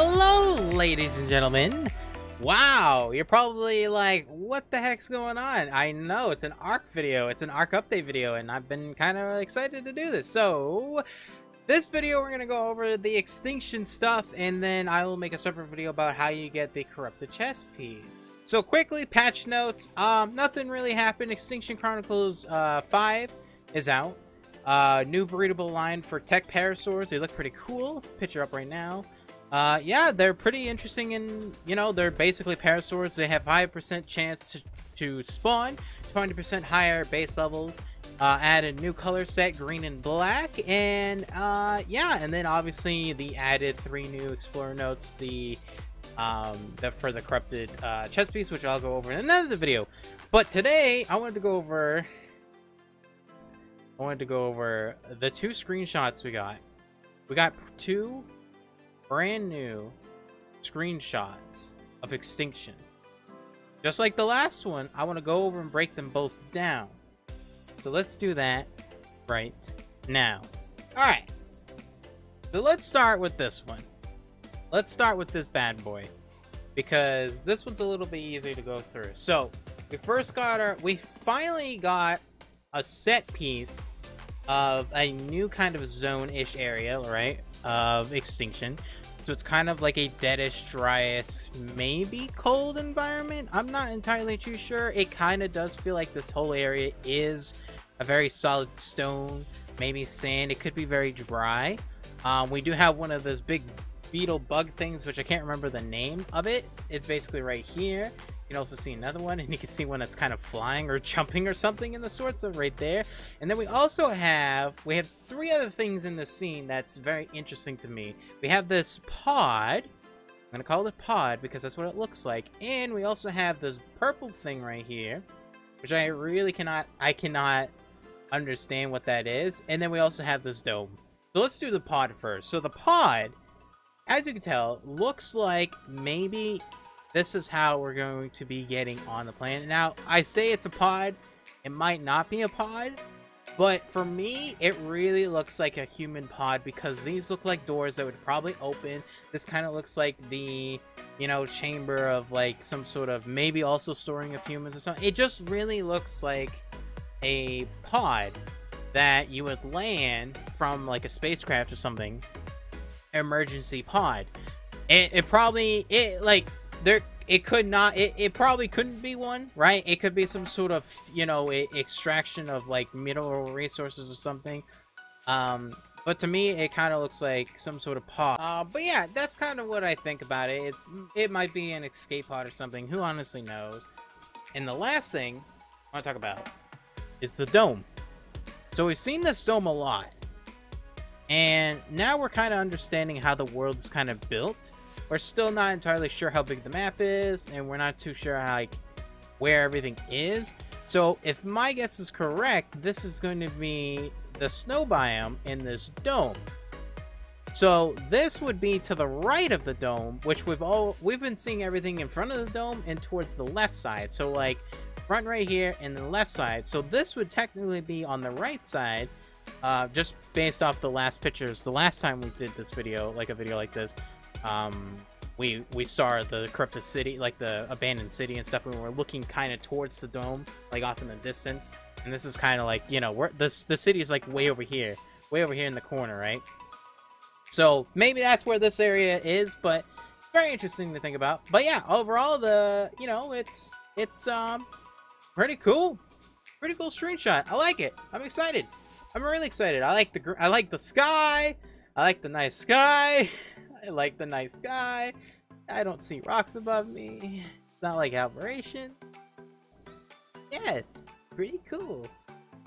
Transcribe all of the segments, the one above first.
Hello, ladies and gentlemen. Wow, you're probably like, what the heck's going on? I know, it's an ARK video. It's an ARK update video, and I've been kind of excited to do this. So, this video, we're going to go over the Extinction stuff, and then I will make a separate video about how you get the corrupted chest piece. So, quickly, patch notes. Nothing really happened. Extinction Chronicles 5 is out. New breedable line for tech parasaurs. They look pretty cool. Picture up right now. Yeah, they're pretty interesting, and you know, they're basically parasaurs. They have 5% chance to spawn, 20% higher base levels, added new color set, green and black, and yeah, and then obviously the added 3 new explorer notes, for the corrupted chest piece, which I'll go over in another video. But today I wanted to go over the 2 screenshots we got. We got 2 brand new screenshots of Extinction. Just like the last one, I want to go over and break them both down. So let's do that right now. Alright. So let's start with this one. Let's start with this bad boy, because this one's a little bit easier to go through. So we finally got a set piece of a new kind of zone-ish area, right, of Extinction. So it's kind of like a deadish, dryish, maybe cold environment. I'm not entirely too sure. It kind of does feel like this whole area is a very solid stone, maybe sand. It could be very dry. We do have one of those big beetle bug things, which I can't remember the name of it. It's basically right here. You can also see another one, and you can see one that's kind of flying or jumping or something in the sorts of right there. And then we also have 3 other things in this scene that's very interesting to me. We have this pod. I'm gonna call it a pod because that's what it looks like. And we also have this purple thing right here, which I really cannot understand what that is. And then we also have this dome. So let's do the pod first. So the pod, as you can tell, looks like maybe this is how we're going to be getting on the planet. Now, I say it's a pod. It might not be a pod. But for me, it really looks like a human pod, because these look like doors that would probably open. This kind of looks like the, you know, chamber of like some sort of maybe also storing of humans or something. It just really looks like a pod that you would land from like a spacecraft or something. Emergency pod. It probably couldn't be one, right? It could be some sort of, you know, extraction of like mineral resources or something. But to me, it kind of looks like some sort of pod. But yeah, that's kind of what I think about it. It might be an escape pod or something. Who honestly knows? And the last thing I want to talk about is the dome. So we've seen this dome a lot, and now we're kind of understanding how the world is kind of built. We're still not entirely sure how big the map is, and we're not too sure how, like, where everything is. So if my guess is correct, this is going to be the snow biome in this dome. So this would be to the right of the dome, which we've been seeing everything in front of the dome and towards the left side. So like front right here and the left side. So this would technically be on the right side, just based off the last pictures. The last time we did this video, like a video like this, we saw the corrupted city, like the abandoned city and stuff, and we were looking kind of towards the dome, like off in the distance. And this is kind of like, you know, the city is like way over here in the corner, right? So maybe that's where this area is, but it's very interesting to think about. But yeah, overall, you know, it's pretty cool screenshot. I like it. I'm excited. I'm really excited. I like the sky. I like the nice sky. I like the nice sky. I don't see rocks above me. It's not like aberration. Yeah, it's pretty cool.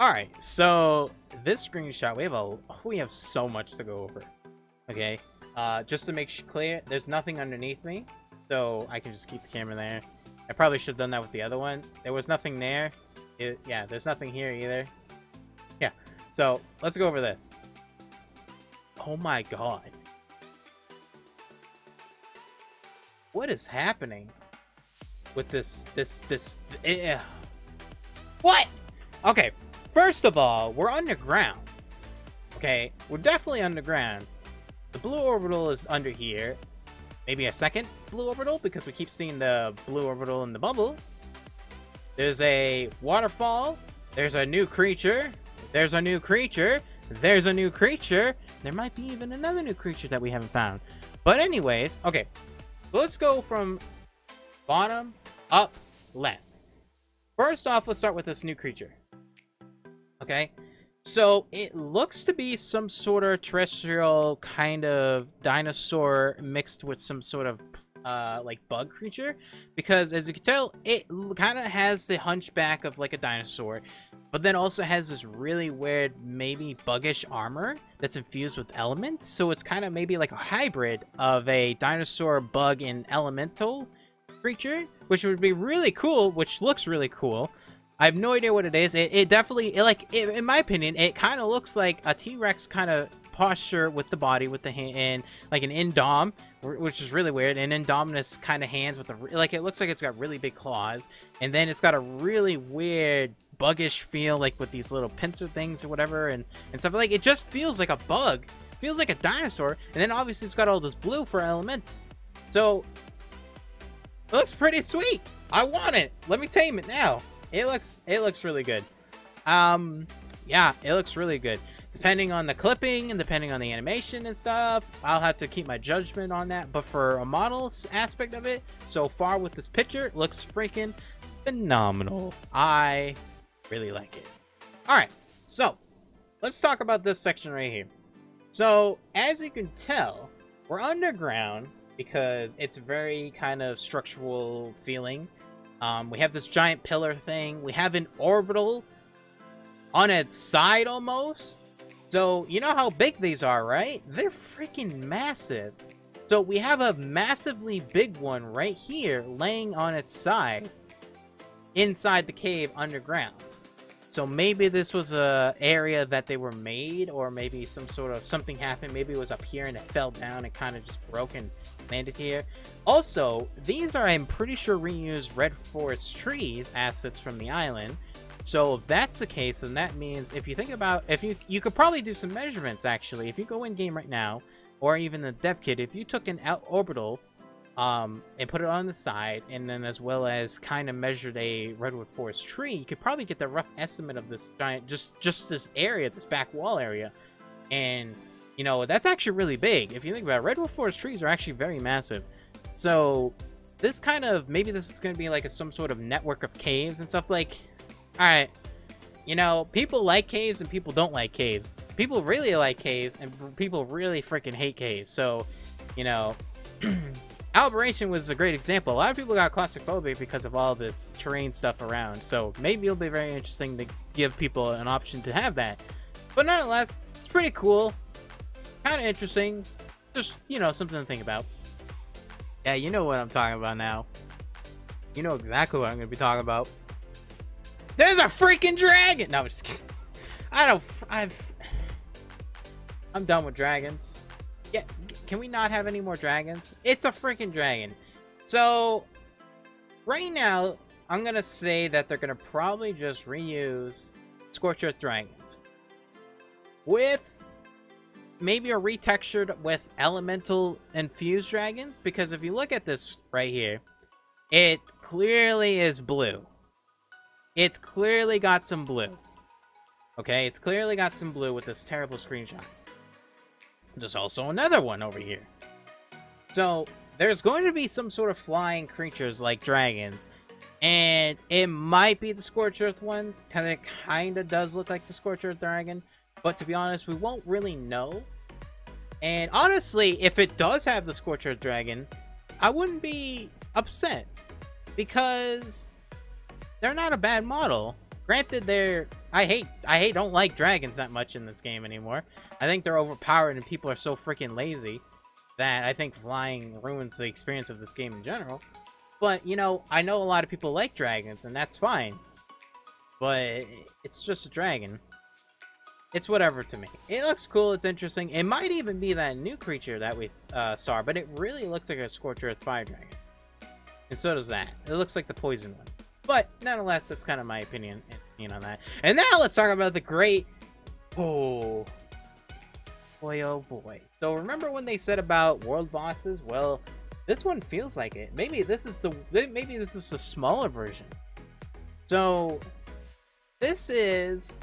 Alright, so this screenshot, we have so much to go over. Okay, just to make clear, there's nothing underneath me, so I can just keep the camera there. I probably should have done that with the other one. There was nothing there. Yeah, there's nothing here either. Yeah, so let's go over this. Oh my god. What is happening with this? What? Okay, first of all, we're underground. Okay, we're definitely underground. The blue orbital is under here. maybe a second blue orbital, because we keep seeing the blue orbital in the bubble. There's a waterfall. There's a new creature. There's a new creature. There's a new creature. There might be even another new creature that we haven't found. But anyways, okay. Let's go from bottom up left. First off, let's start with this new creature. Okay. So it looks to be some sort of terrestrial kind of dinosaur mixed with some sort of like bug creature, because as you can tell, it kind of has the hunchback of like a dinosaur, but then also has this really weird, maybe buggish armor that's infused with elements. So it's kind of maybe like a hybrid of a dinosaur, bug, and elemental creature, which would be really cool, which looks really cool. I have no idea what it is. It definitely, in my opinion, it kind of looks like a T-Rex kind of posture with the body, with the hand, and like an Indom, which is really weird. An Indominus kind of hands with the, like, it looks like it's got really big claws, and then it's got a really weird buggish feel, like with these little pincer things or whatever, and stuff. Like, it just feels like a bug, feels like a dinosaur, and then obviously it's got all this blue for element. So it looks pretty sweet. I want it. Let me tame it now. It looks really good. Yeah, it looks really good. Depending on the clipping and depending on the animation and stuff, I'll have to keep my judgment on that. But for a model aspect of it, so far with this picture, it looks freaking phenomenal. I really like it. Alright, so let's talk about this section right here. So, as you can tell, we're underground because it's very kind of structural feeling. We have this giant pillar thing. We have an orbital on its side almost. So, you know how big these are, right? They're freaking massive. So, we have a massively big one right here laying on its side inside the cave underground. So, maybe this was a area that they were made, or maybe some sort of something happened. Maybe it was up here and it fell down and kind of just broke and landed here. Also, these are, I'm pretty sure, reused red forest trees assets from the island. So if that's the case, then that means, if you think about, if you could probably do some measurements actually. If you go in game right now, or even the dev kit, if you took an orbital and put it on the side, and then as well as kind of measured a redwood forest tree, you could probably get the rough estimate of this giant, just this area, this back wall area. And you know, that's actually really big. If you think about it, redwood forest trees are actually very massive. So this kind of, maybe this is going to be like some sort of network of caves and stuff. Like, all right, you know, people like caves and people don't like caves. People really like caves and people really freaking hate caves. So, you know, Aberration was a great example. A lot of people got claustrophobic because of all this terrain stuff around. So maybe it'll be very interesting to give people an option to have that. But nonetheless, it's pretty cool. Kind of interesting. Just, you know, something to think about. Yeah, you know what I'm talking about now. You know exactly what I'm going to be talking about. There's a freaking dragon! No, I'm just kidding. I'm done with dragons. Yeah, can we not have any more dragons? It's a freaking dragon. So, right now, I'm going to say that they're going to probably just reuse Scorched Earth dragons. With maybe a retextured with elemental infused dragons, because if you look at this right here, it clearly is blue. It's clearly got some blue. Okay, it's clearly got some blue with this terrible screenshot. There's also another one over here. So there's going to be some sort of flying creatures like dragons, and it might be the Scorched Earth ones, because it kind of does look like the Scorched Earth dragon. But to be honest, we won't really know. And honestly, if it does have the Scorched Earth dragon, I wouldn't be upset, because they're not a bad model. Granted, don't like dragons that much in this game anymore. I think they're overpowered and people are so freaking lazy that I think flying ruins the experience of this game in general. But, you know, I know a lot of people like dragons, and that's fine. But it's just a dragon. It's whatever to me. It looks cool, it's interesting. It might even be that new creature that we saw, but it really looks like a Scorched Earth fire dragon. And so does that. It looks like the poison one. But nonetheless, that's kind of my opinion on that. And now let's talk about the great... Oh boy. So remember when they said about world bosses? Well, This one feels like it. Maybe this is the smaller version. So this is,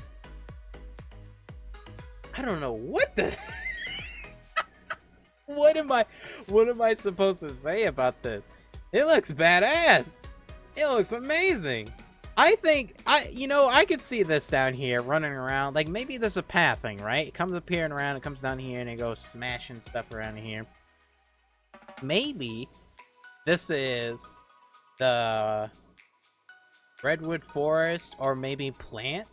I don't know what the what am I supposed to say about this? It looks badass. It looks amazing. I think I could see this down here running around. Like maybe there's a path thing, right? It comes up here and around, it comes down here and it goes smashing stuff around here. Maybe this is the redwood forest, or maybe plant.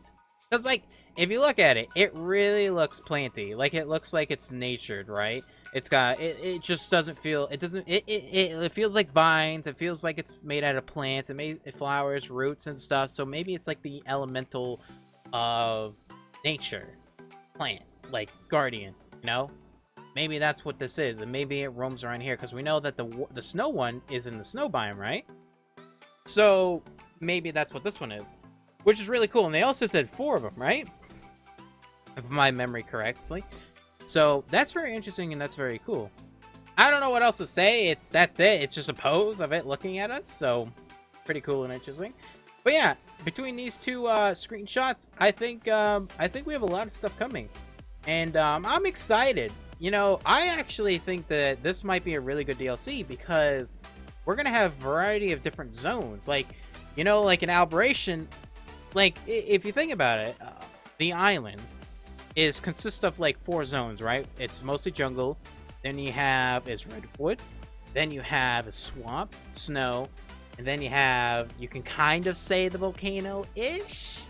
Because like if you look at it, it really looks planty. Like it looks like it's natured, right? It's got it just doesn't feel, it feels like vines. It feels like it's made out of plants. It flowers, roots and stuff. So maybe it's like the elemental of nature plant, like guardian, you know? Maybe that's what this is, and maybe it roams around here because we know that the snow one is in the snow biome, right? So maybe that's what this one is, which is really cool. And they also said 4 of them, right? If my memory correctly. So that's very interesting and that's very cool. I don't know what else to say. That's it. It's just a pose of it looking at us. So pretty cool and interesting. But yeah, between these two screenshots, I think we have a lot of stuff coming, and I'm excited. You know, I actually think that this might be a really good DLC because we're gonna have a variety of different zones. Like, you know, like an Aberration. Like, if you think about it, the island consists of like 4 zones, right? It's mostly jungle. Then you have redwood. Then you have a swamp, snow, and then you can kind of say the volcano-ish,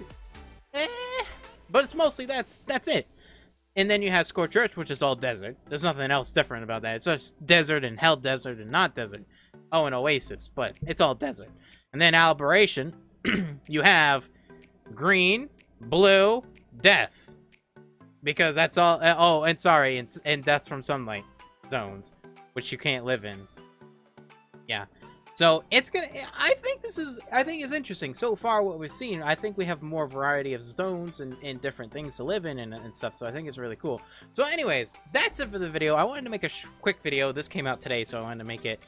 but it's mostly that's it. And then you have Scorched Earth, which is all desert. There's nothing else different about that. It's just desert and hell desert and not desert. Oh, an oasis, but it's all desert. And then Aberration, you have green, blue, death. Because that's all. Oh, and sorry, and that's from sunlight zones, which you can't live in. Yeah. So it's gonna. I think it's interesting so far. What we've seen, I think we have more variety of zones and different things to live in and stuff. So I think it's really cool. So, anyways, that's it for the video. I wanted to make a quick video. This came out today, so I wanted to make it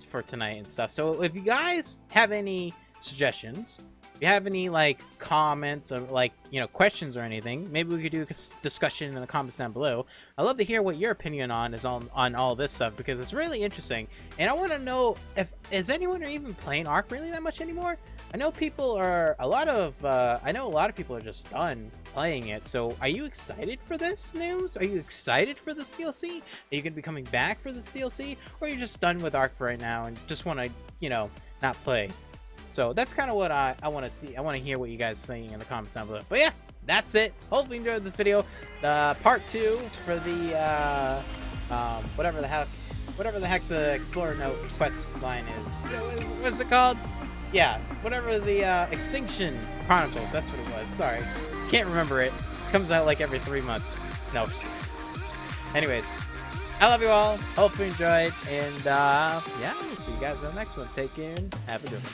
for tonight and stuff. So if you guys have any suggestions, if you have any like comments or like, you know, questions or anything, maybe we could do a discussion in the comments down below. I'd love to hear what your opinion is on all this stuff, because it's really interesting, and I want to know is anyone even playing ARK really that much anymore. I know a lot of people are just done playing it. So are you excited for this news? Are you excited for this DLC? Are you gonna be coming back for this DLC, or are you just done with ARK right now and just want to, you know, not play? So that's kind of what I want to see. I want to hear what you guys are saying in the comments down below. But yeah, that's it. Hopefully you enjoyed this video. The part 2 for the whatever the heck the Explorer Note quest line is. What is it called? Yeah, whatever the Extinction Chronicles. That's what it was. Sorry, can't remember it. Comes out like every 3 months. No. Anyways, I love you all. Hope you enjoyed, and yeah, we'll see you guys in the next one. Take care and have a good one.